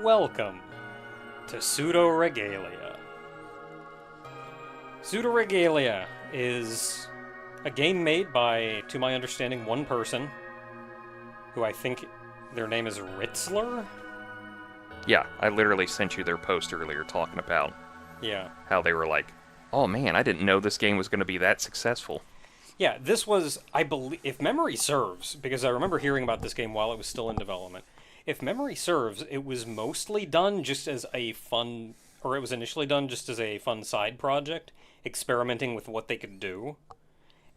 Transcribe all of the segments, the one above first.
Welcome to Pseudoregalia. Pseudoregalia is a game made by, to my understanding, one person, who I think their name is Rittzler? Yeah, I literally sent you their post earlier talking about how they were like, oh man, I didn't know this game was going to be that successful. Yeah, this was, I believe, if memory serves, because I remember hearing about this game while it was still in development. If memory serves, it was mostly done just as a fun, or it was initially done just as a fun side project, experimenting with what they could do,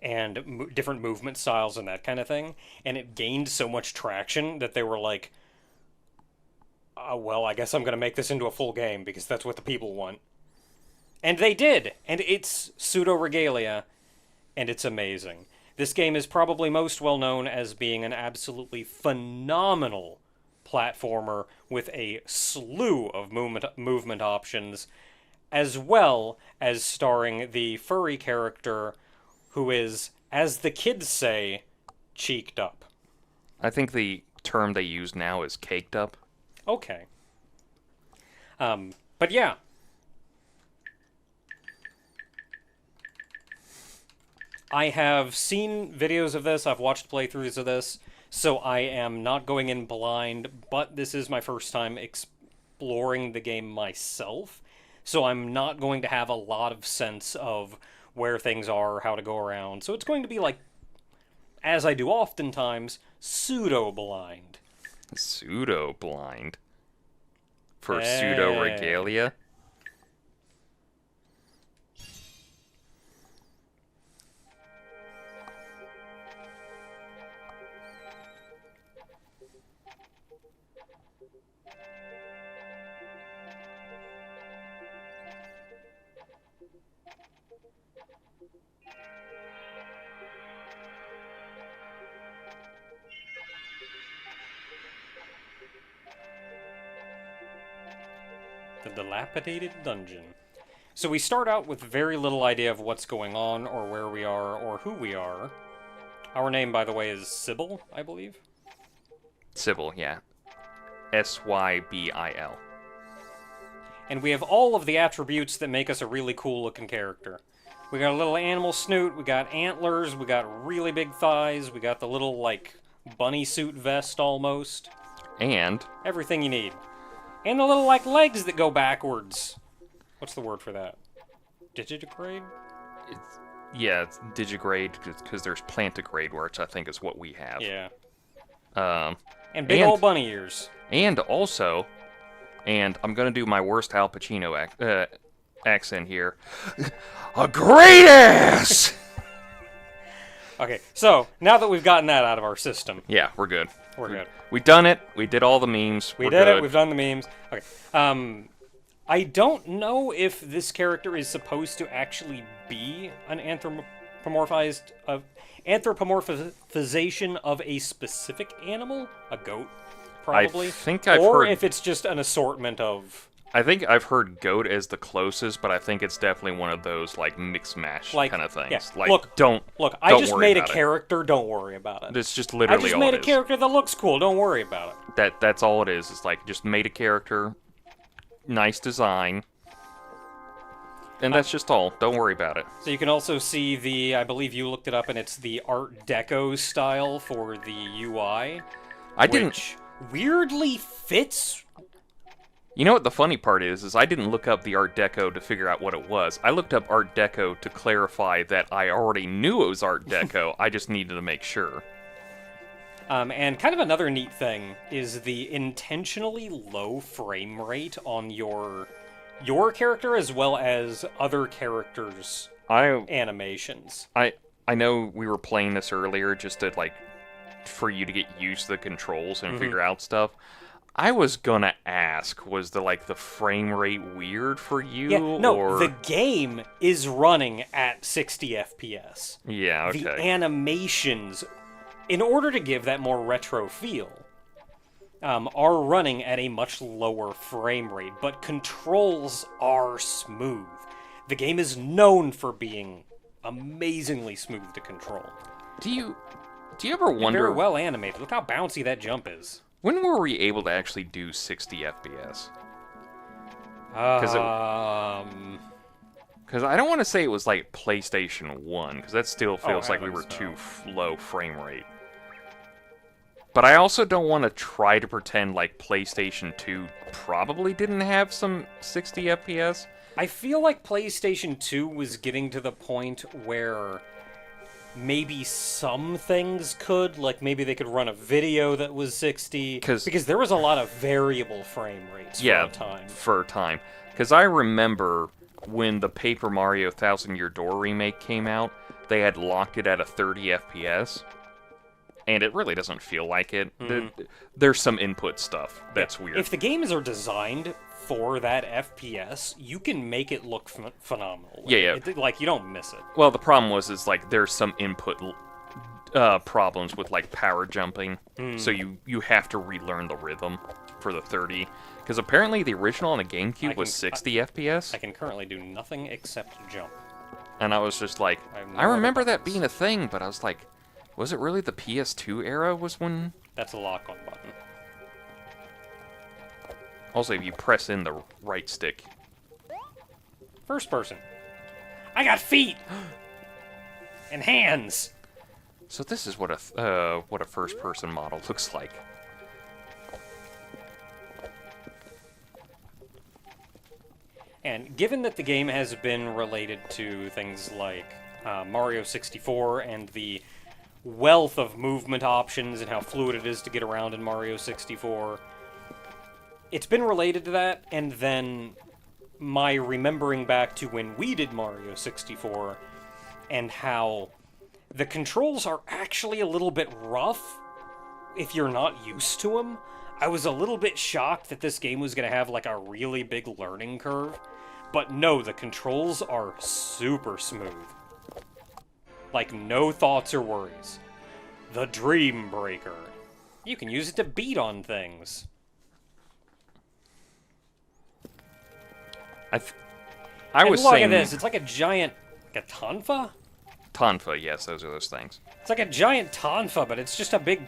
and different movement styles and that kind of thing. And it gained so much traction that they were like, well, I guess I'm going to make this into a full game, because that's what the people want. And they did! And it's Pseudoregalia, and it's amazing. This game is probably most well known as being an absolutely phenomenal platformer with a slew of movement options, as well as starring the furry character who is, as the kids say, cheeked up. I think the term they use now is caked up. Okay. But yeah. I have seen videos of this, I've watched playthroughs of this, so I am not going in blind, but this is my first time exploring the game myself, so I'm not going to have a lot of sense of where things are, how to go around, so it's going to be like, as I do oftentimes, pseudo-blind. Pseudo-blind? For Pseudoregalia? The dilapidated dungeon. So we start out with very little idea of what's going on, or where we are, or who we are. Our name, by the way, is Sybil, I believe. Sybil, yeah. Sybil. And we have all of the attributes that make us a really cool-looking character. We got a little animal snoot, we got antlers, we got really big thighs, we got the little, like, bunny suit vest, almost. And? Everything you need. And the little, like, legs that go backwards. What's the word for that? Digitigrade? It's digigrade, because there's plantigrade, which I think is what we have. Yeah. And big old bunny ears. And also, and I'm going to do my worst Al Pacino accent here, a great ass! Okay, so, now that we've gotten that out of our system. Yeah, we're good. We're good. We've done it. We did all the memes. We did it. We've done the memes. Okay. I don't know if this character is supposed to actually be an anthropomorphization of a specific animal, a goat, probably. I think I've or heard, if it's just an assortment of. I think I've heard goat as the closest, but I think it's definitely one of those like mix mash kind of things. Yeah. Like, look, don't. I just made a character. Don't worry about it. It's just literally all it is. I just made a character that looks cool. Don't worry about it. That's all it is. It's like just made a character, nice design, and that's just all. Don't worry about it. So you can also see the, I believe you looked it up, and it's the Art Deco style for the UI. Which weirdly fits. You know what the funny part is I didn't look up the Art Deco to figure out what it was. I looked up Art Deco to clarify that I already knew it was Art Deco. I just needed to make sure. And kind of another neat thing is the intentionally low frame rate on your character as well as other characters' animations. I know we were playing this earlier just to like for you to get used to the controls and figure out stuff. I was gonna ask, was the frame rate weird for you? Yeah, no, or... the game is running at 60 FPS. Yeah, okay. The animations, in order to give that more retro feel, are running at a much lower frame rate, but controls are smooth. The game is known for being amazingly smooth to control. Do you ever wonder... Very well animated. Look how bouncy that jump is. When were we able to actually do 60 FPS? Because I don't want to say it was like PlayStation 1, because that still feels like we were too low frame rate. But I also don't want to try to pretend like PlayStation 2 probably didn't have some 60 FPS. I feel like PlayStation 2 was getting to the point where maybe some things could, like maybe they could run a video that was 60, because there was a lot of variable frame rates for a time. Because I remember when the Paper Mario Thousand Year Door remake came out, they had locked it at a 30 FPS, and it really doesn't feel like it. There's some input stuff that's weird. If the games are designed for that FPS, you can make it look phenomenal. Like, you don't miss it. Well, the problem is like there's some input problems with like power jumping, so you have to relearn the rhythm for the 30. Because apparently the original on the GameCube was 60 FPS. I can currently do nothing except jump. And I was just like, I remember that being a thing, but I was like, was it really the PS2 era was when... That's a lock-on button. Also, if you press in the right stick. First person. I got feet! And hands! So this is what a first-person model looks like. And given that the game has been related to things like Mario 64 and the wealth of movement options and how fluid it is to get around in Mario 64, it's been related to that, and then my remembering back to when we did Mario 64 and how the controls are actually a little bit rough if you're not used to them. I was a little bit shocked that this game was going to have like a really big learning curve, but no, the controls are super smooth. Like, no thoughts or worries. The Dream Breaker. You can use it to beat on things. I was look saying... at this, it's like a giant... like a tonfa? Tonfa, yes, those are those things. It's like a giant tonfa, but it's just a big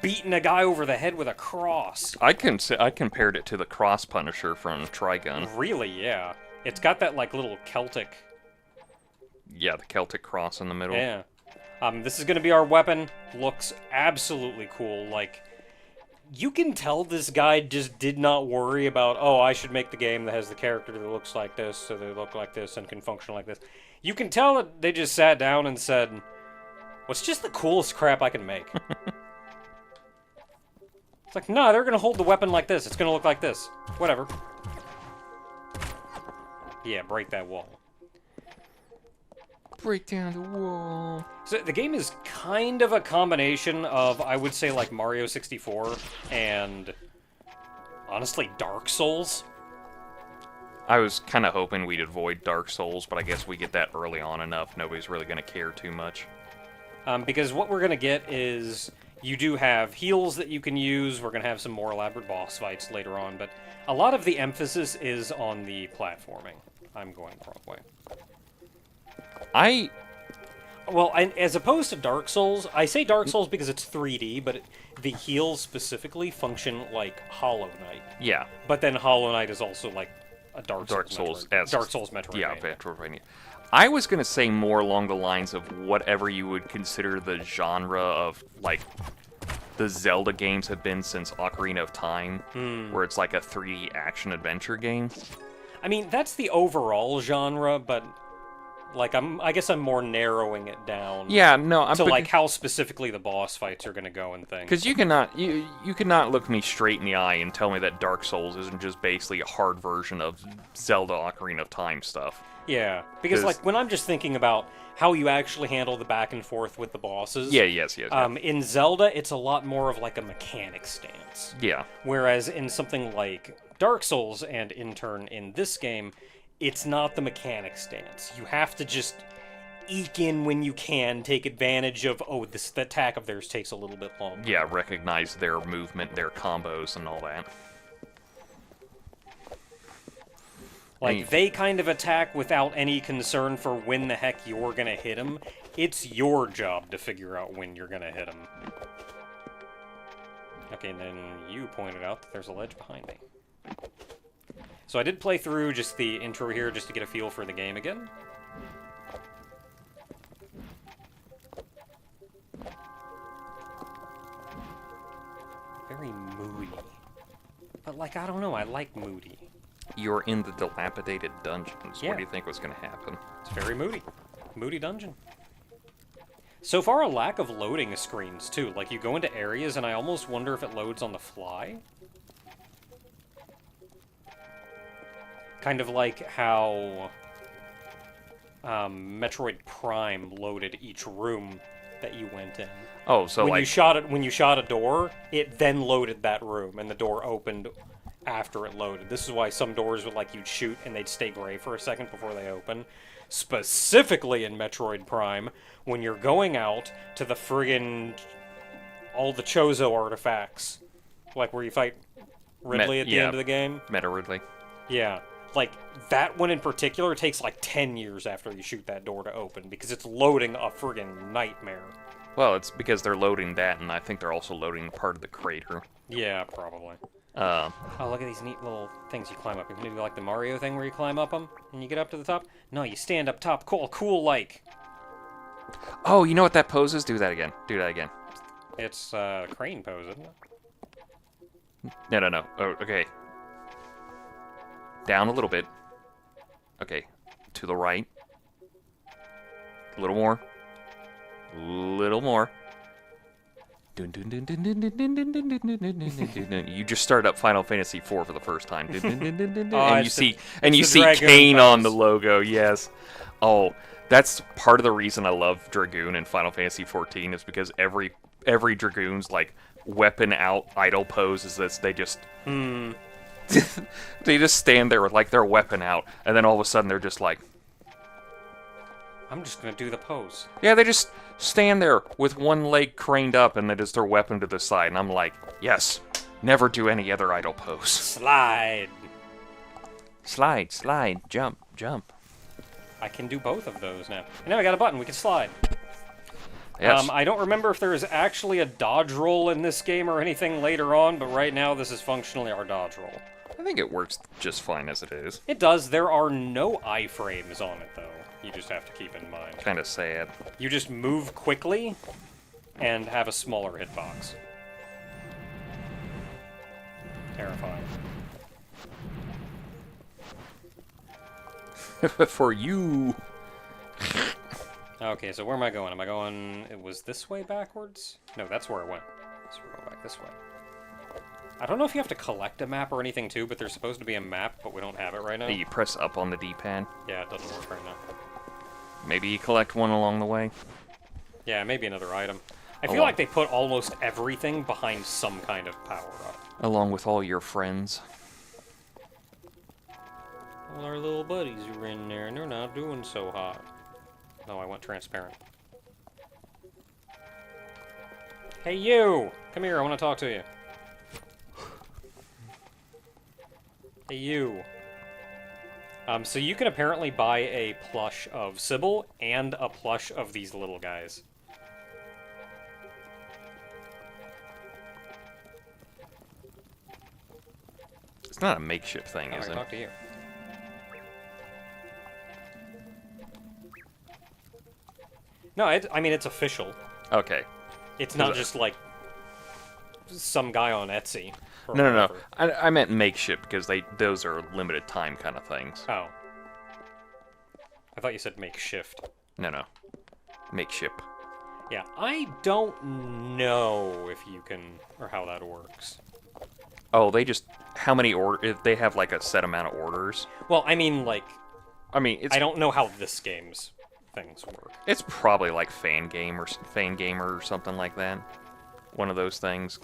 beating a guy over the head with a cross. I compared it to the Cross Punisher from Trigun. Really, yeah. It's got that, like, little Celtic... Yeah, the Celtic cross in the middle. Yeah. This is gonna be our weapon. Looks absolutely cool. Like, you can tell this guy just did not worry about, oh, I should make the game that has the character that looks like this, so they look like this and can function like this. You can tell that they just sat down and said, what's just the coolest crap I can make? It's like, no, they're gonna hold the weapon like this. It's gonna look like this. Whatever. Yeah, break that wall. Break down the wall. So the game is kind of a combination of, I would say, like Mario 64 and, honestly, Dark Souls. I was kind of hoping we'd avoid Dark Souls, but I guess we get that early on enough. Nobody's really going to care too much. Because what we're going to get is, you do have heals that you can use. We're going to have some more elaborate boss fights later on, but a lot of the emphasis is on the platforming. I'm going the wrong way. Well, as opposed to Dark Souls, I say Dark Souls because it's 3D, but the heals specifically function like Hollow Knight. Yeah. But then Hollow Knight is also like a Dark Souls Metroidvania. Yeah, Metroidvania. I was going to say more along the lines of whatever you would consider the genre of, like, the Zelda games have been since Ocarina of Time, where it's like a 3D action-adventure game. I mean, that's the overall genre, but... like, I guess I'm more narrowing it down. Yeah, no, to like how specifically the boss fights are gonna go and things. Because you cannot look me straight in the eye and tell me that Dark Souls isn't just basically a hard version of Zelda Ocarina of Time stuff. Yeah, because like when I'm just thinking about how you actually handle the back and forth with the bosses. Yeah, yes. In Zelda, it's a lot more of like a mechanic stance. Yeah. Whereas in something like Dark Souls and in turn in this game, it's not the mechanic stance. You have to just eke in when you can, take advantage of, oh, the attack of theirs takes a little bit longer. Yeah, recognize their movement, their combos, and all that. Like, they kind of attack without any concern for when the heck you're gonna hit them. It's your job to figure out when you're gonna hit them. Okay, and then you pointed out that there's a ledge behind me. So I did play through just the intro here just to get a feel for the game again. Very moody. But, like, I don't know, I like moody. You're in the dilapidated dungeons. Yeah. What do you think was going to happen? It's very moody. Moody dungeon. So far, a lack of loading screens, too. Like, you go into areas, and I almost wonder if it loads on the fly. Kind of like how Metroid Prime loaded each room that you went in. Oh, so when like... when you shot a door, it then loaded that room, and the door opened after it loaded. This is why some doors would, like, you'd shoot, and they'd stay gray for a second before they open. Specifically in Metroid Prime, when you're going out to the friggin' all the Chozo artifacts, like where you fight Ridley at the end of the game. Meta Ridley. Yeah. Like, that one in particular takes like 10 years after you shoot that door to open, because it's loading a friggin' nightmare. Well, it's because they're loading that, and I think they're also loading part of the crater. Yeah, probably. Uh, Oh, look at these neat little things you climb up. You can do like the Mario thing where you climb up them and you get up to the top. No, you stand up top. Cool like. oh, you know what that pose is? Do that again. Do that again. It's crane pose, isn't it? No. Oh, okay. Down a little bit. Okay. To the right. A little more. Little more. You just started up Final Fantasy IV for the first time. And you see Kane on the logo, yes. Oh, that's part of the reason I love Dragoon in Final Fantasy XIV is because every Dragoon's like weapon out idle pose is this. They just they just stand there with like their weapon out, and then all of a sudden they're just like, I'm just gonna do the pose. yeah, they just stand there with one leg craned up and then just their weapon to the side. And I'm like, yes, never do any other idle pose. Slide. Slide, jump. I can do both of those now. And now I got a button. We can slide. Yes. I don't remember if there is actually a dodge roll in this game or anything later on, but right now this is functionally our dodge roll. I think it works just fine as it is. It does. There are no iframes on it, though. You just have to keep in mind. Kind of sad. You just move quickly and have a smaller hitbox. Terrifying. For you. Okay, so where am I going? Am I going... It was this way backwards? No, that's where I went. So we're going back this way. I don't know if you have to collect a map or anything, too, but there's supposed to be a map, but we don't have it right now. You press up on the D-pad. Yeah, it doesn't work right now. Maybe you collect one along the way. Yeah, maybe another item. I feel like they put almost everything behind some kind of power-up. Along with all your friends. All our little buddies are in there, and they're not doing so hot. No, I want transparent. Hey, you! Come here, I want to talk to you. Hey, you. So you can apparently buy a plush of Sybil and a plush of these little guys. It's not a makeshift thing, is I it? talk to you. No, I mean, it's official. Okay. It's not just like some guy on Etsy. or No. whatever. I meant makeshift because those are limited time kind of things. Oh. I thought you said makeshift. No. Makeshift. Yeah, I don't know if you can, or how that works. Oh, they just how many if they have like a set amount of orders. Well, I mean, like, I mean, it's I don't know how this game's things work. it's probably like fan gamer or something like that. One of those things.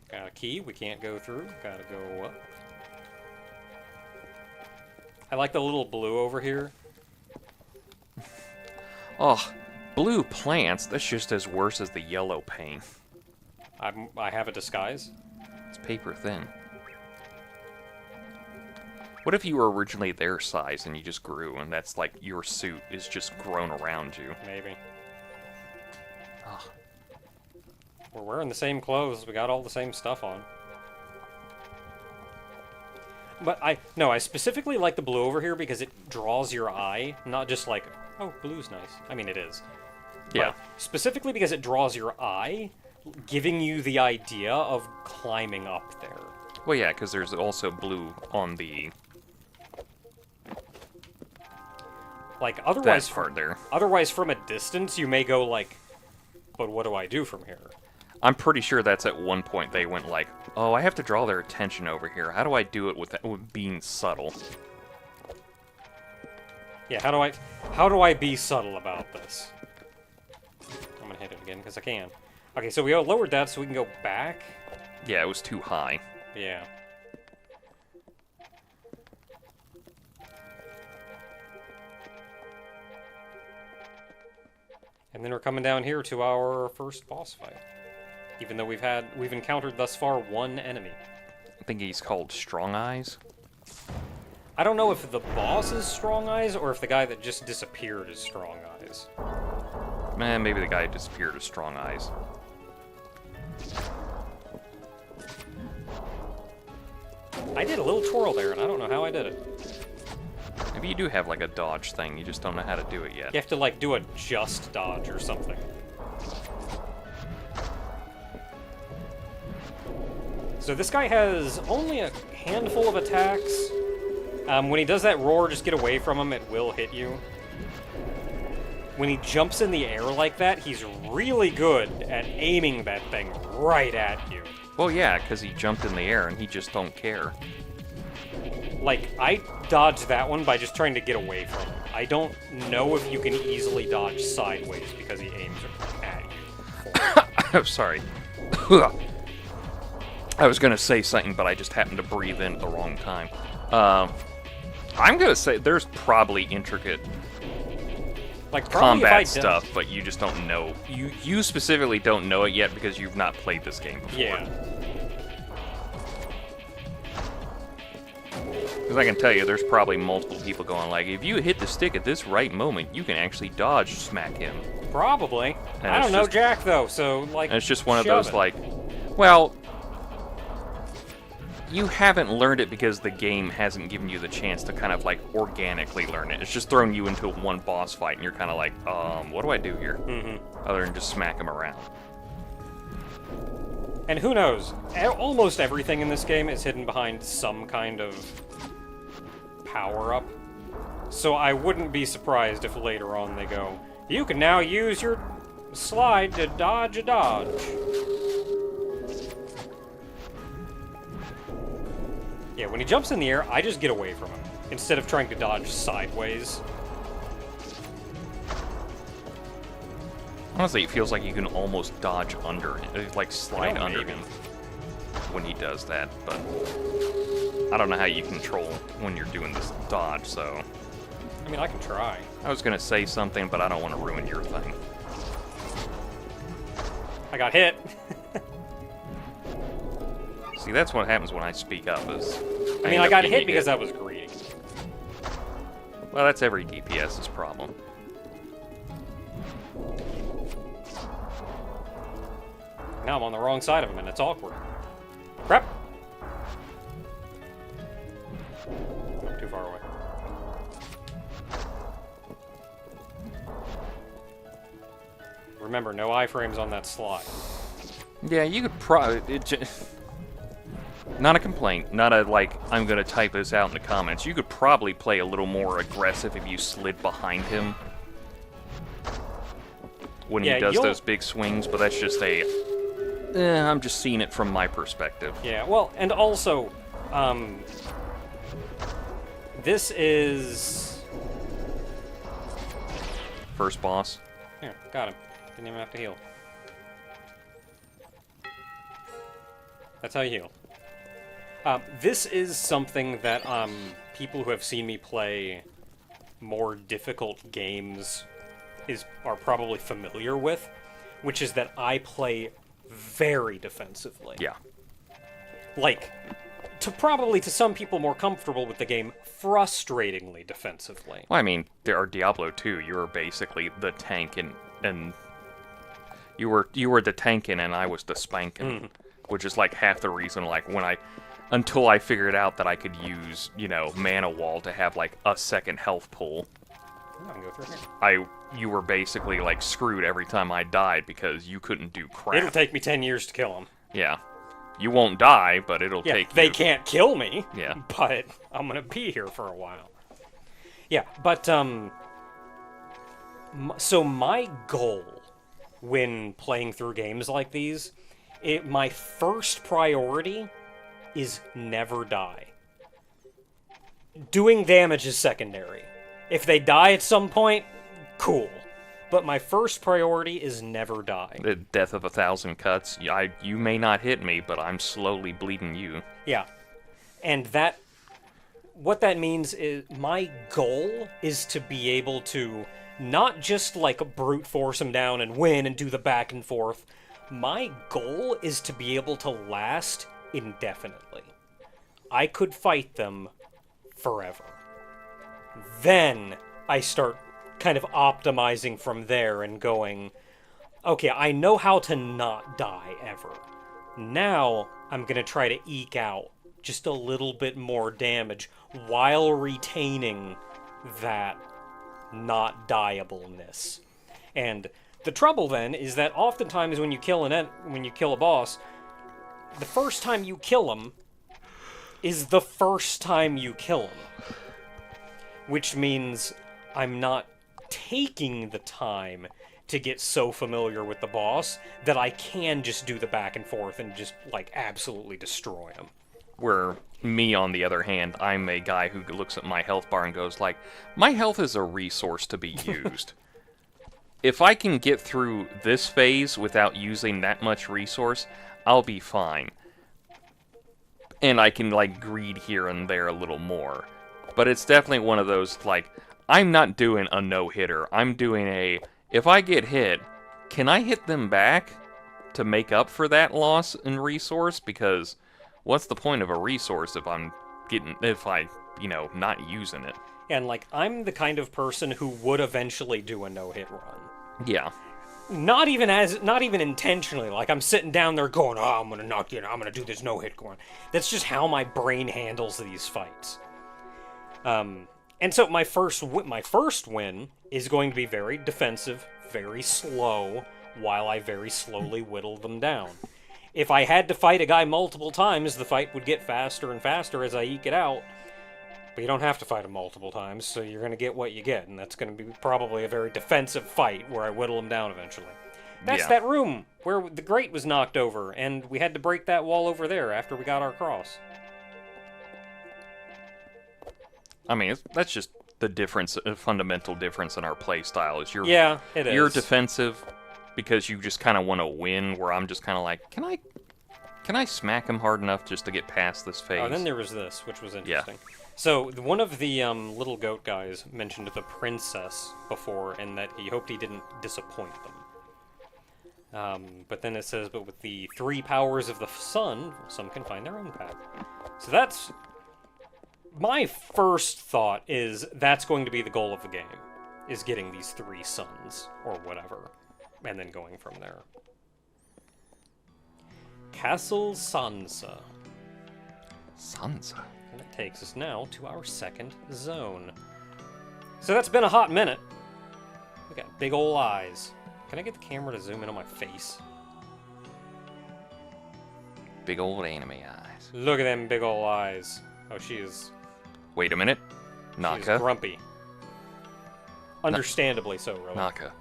Got a key we can't go through. Gotta go up. I like the little blue over here. Oh, blue plants. That's just as worse as the yellow paint. I have a disguise. It's paper thin. What if you were originally their size and you just grew, and that's like your suit is just grown around you? Maybe. Oh. We're wearing the same clothes. We got all the same stuff on. But I specifically like the blue over here because it draws your eye, not just like, oh, blue's nice. I mean, it is. Yeah. But specifically because it draws your eye, giving you the idea of climbing up there. Well, yeah, because there's also blue on the Like, otherwise, that part there. Otherwise, from a distance, you may go like, but what do I do from here? I'm pretty sure that's at one point they went like, oh, I have to draw their attention over here. How do I do it with being subtle? Yeah, how do I be subtle about this? I'm gonna hit it again because I can. Okay, so we lowered that so we can go back. Yeah, it was too high. Yeah. And then we're coming down here to our first boss fight. Even though we've encountered thus far one enemy. I think he's called Strong Eyes. I don't know if the boss is Strong Eyes or if the guy that just disappeared is Strong Eyes. Man, maybe the guy who disappeared is Strong Eyes. I did a little twirl there, and I don't know how I did it. Maybe you do have like a dodge thing, you just don't know how to do it yet. You have to like do a just dodge or something. So this guy has only a handful of attacks. When he does that roar, just get away from him, it will hit you. When he jumps in the air like that, he's really good at aiming that thing right at you. Well, yeah, because he jumped in the air and he just don't care. Like, I dodged that one by just trying to get away from him. I don't know if you can easily dodge sideways because he aims at you. I'm sorry. I was going to say something, but I just happened to breathe in at the wrong time. I'm going to say there's probably intricate like probably combat stuff, but you just don't know. You specifically don't know it yet because you've not played this game before. Yeah. Because I can tell you, there's probably multiple people going like, if you hit the stick at this right moment, you can actually dodge smack him. Probably. And I don't know just, Jack, though, so, like, and it's just one of shove those, it. like, well, you haven't learned it because the game hasn't given you the chance to kind of, like, organically learn it. It's just throwing you into one boss fight, and you're kind of like, what do I do here? Mm-hmm. Other than just smack him around. And who knows? Almost everything in this game is hidden behind some kind of power-up. So I wouldn't be surprised if later on they go, you can now use your slide to dodge a dodge. Yeah, when he jumps in the air, I just get away from him, instead of trying to dodge sideways. Honestly, it feels like you can almost dodge under him, like slide Well, under maybe. him when he does that, but I don't know how you control when you're doing this dodge, so... I mean, I can try. I was gonna say something, but I don't want to ruin your thing. I got hit. See, that's what happens when I speak up, is... I mean, end I up got getting hit because I was greedy. Well, that's every DPS's problem. Now I'm on the wrong side of him, and it's awkward. Crap! I'm too far away. Remember, no iframes on that slide. Yeah, you could probably... Not a complaint, not a, like, I'm gonna type this out in the comments. You could probably play a little more aggressive if you slid behind him when Yeah, he does you'll- those big swings, but that's just a... I'm just seeing it from my perspective. Yeah, well, and also, this is... First boss. Here, got him. Didn't even have to heal. That's how you heal. This is something that people who have seen me play more difficult games are probably familiar with, which is that I play very defensively. Yeah. Like, to some people more comfortable with the game, frustratingly defensively. Well, I mean, there are Diablo 2, you're basically the tank, and You were the tanking and I was the spanking, which is like half the reason. Like until I figured out that I could use mana wall to have like a second health pull. I can go through here. You were basically like screwed every time I died because you couldn't do crap. It'll take me 10 years to kill him. Yeah. You won't die, but it'll take you. They can't kill me. Yeah. But I'm gonna be here for a while. Yeah, but so my goal when playing through games like these, my first priority is never die. Doing damage is secondary. If they die at some point, cool. But my first priority is never die. The death of 1,000 cuts. You may not hit me, but I'm slowly bleeding you. Yeah. And what that means is my goal is to be able to not just like brute force them down and win and do the back and forth. My goal is to be able to last indefinitely. I could fight them forever. Then I start kind of optimizing from there and going, okay, I know how to not die ever. Now I'm going to try to eke out just a little bit more damage while retaining that not dieableness. And the trouble then is that oftentimes when you kill a boss, the first time you kill him is the first time you kill him. Which means I'm not taking the time to get so familiar with the boss that I can just do the back and forth and just, like, absolutely destroy him. Where me, on the other hand, I'm a guy who looks at my health bar and goes like, my health is a resource to be used. If I can get through this phase without using that much resource, I'll be fine. And I can, like, greed here and there a little more. But it's definitely one of those, like, I'm not doing a no-hitter. I'm doing if I get hit, can I hit them back to make up for that loss in resource? Because what's the point of a resource if I'm not using it? And, like, I'm the kind of person who would eventually do a no-hit run. Yeah. Not even intentionally. Like, I'm sitting down there going, oh, I'm gonna knock you out, I'm gonna do this no-hit run. That's just how my brain handles these fights. And so my first win is going to be very defensive, very slow, while I very slowly whittle them down. If I had to fight a guy multiple times, the fight would get faster and faster as I eke it out. But you don't have to fight him multiple times, so you're going to get what you get, and that's going to be probably a very defensive fight where I whittle him down eventually. That's that room where the grate was knocked over, and we had to break that wall over there after we got our cross. I mean, that's just the difference, a fundamental difference in our play style. Is it is. You're defensive because you just kind of want to win, where I'm just kind of like, can I smack him hard enough just to get past this phase? Oh, and then there was this, which was interesting. Yeah. So, one of the little goat guys mentioned the princess before, and that he hoped he didn't disappoint them. But then it says, but with the 3 powers of the sun, some can find their own path. So that's... My first thought is that's going to be the goal of the game, is getting these 3 suns, or whatever, and then going from there. Castle Sansa. Sansa? And that takes us now to our second zone. So that's been a hot minute. We got big ol' eyes. Can I get the camera to zoom in on my face? Big old anime eyes. Look at them big ol' eyes. Oh, she is... Wait a minute. She's Naka. grumpy. Understandably so, really. Naka.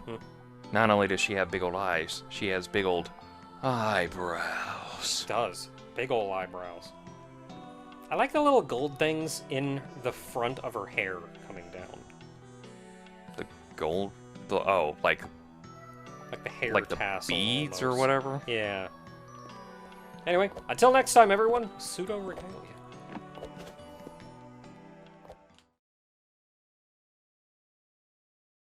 Not only does she have big old eyes, she has big old eyebrows. She does. Big ol' eyebrows. I like the little gold things in the front of her hair coming down. The gold? Like the hair like the tassel beads almost. or whatever? Yeah. Anyway, until next time, everyone, Pseudoregalia.